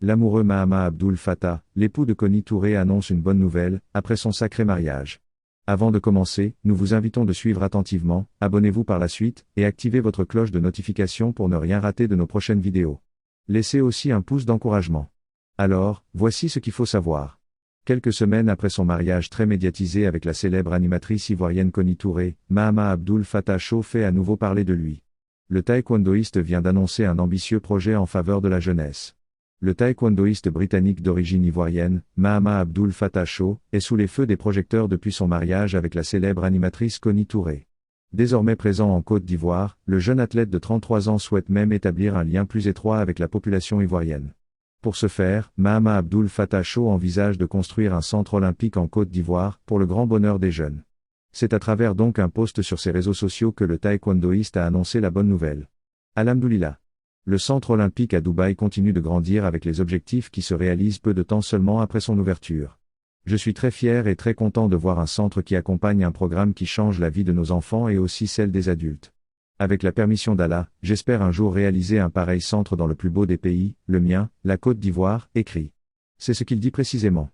L'amoureux Mahama Abdul Fattah, l'époux de Connie Touré, annonce une bonne nouvelle, après son sacré mariage. Avant de commencer, nous vous invitons de suivre attentivement, abonnez-vous par la suite, et activez votre cloche de notification pour ne rien rater de nos prochaines vidéos. Laissez aussi un pouce d'encouragement. Alors, voici ce qu'il faut savoir. Quelques semaines après son mariage très médiatisé avec la célèbre animatrice ivoirienne Connie Touré, Mahama Abdul Fattah Show fait à nouveau parler de lui. Le taekwondoïste vient d'annoncer un ambitieux projet en faveur de la jeunesse. Le taekwondoïste britannique d'origine ivoirienne, Mahama Abdul Fattah Show, est sous les feux des projecteurs depuis son mariage avec la célèbre animatrice Connie Touré. Désormais présent en Côte d'Ivoire, le jeune athlète de 33 ans souhaite même établir un lien plus étroit avec la population ivoirienne. Pour ce faire, Mahama Abdul Fattah Show envisage de construire un centre olympique en Côte d'Ivoire, pour le grand bonheur des jeunes. C'est à travers donc un post sur ses réseaux sociaux que le taekwondoïste a annoncé la bonne nouvelle. Alhamdoulilah. Le centre olympique à Dubaï continue de grandir avec les objectifs qui se réalisent peu de temps seulement après son ouverture. Je suis très fier et très content de voir un centre qui accompagne un programme qui change la vie de nos enfants et aussi celle des adultes. Avec la permission d'Allah, j'espère un jour réaliser un pareil centre dans le plus beau des pays, le mien, la Côte d'Ivoire, écrit. C'est ce qu'il dit précisément.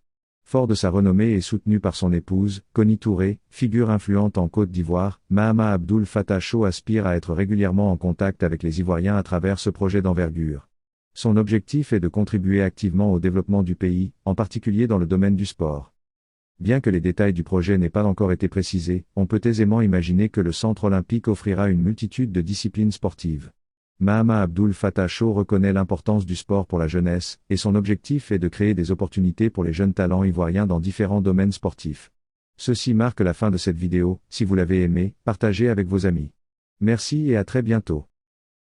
Fort de sa renommée et soutenu par son épouse, Connie Touré, figure influente en Côte d'Ivoire, Mahama Abdul Fattah Show aspire à être régulièrement en contact avec les Ivoiriens à travers ce projet d'envergure. Son objectif est de contribuer activement au développement du pays, en particulier dans le domaine du sport. Bien que les détails du projet n'aient pas encore été précisés, on peut aisément imaginer que le centre olympique offrira une multitude de disciplines sportives. Mahama Abdul Fattah Show reconnaît l'importance du sport pour la jeunesse, et son objectif est de créer des opportunités pour les jeunes talents ivoiriens dans différents domaines sportifs. Ceci marque la fin de cette vidéo. Si vous l'avez aimé, partagez avec vos amis. Merci et à très bientôt.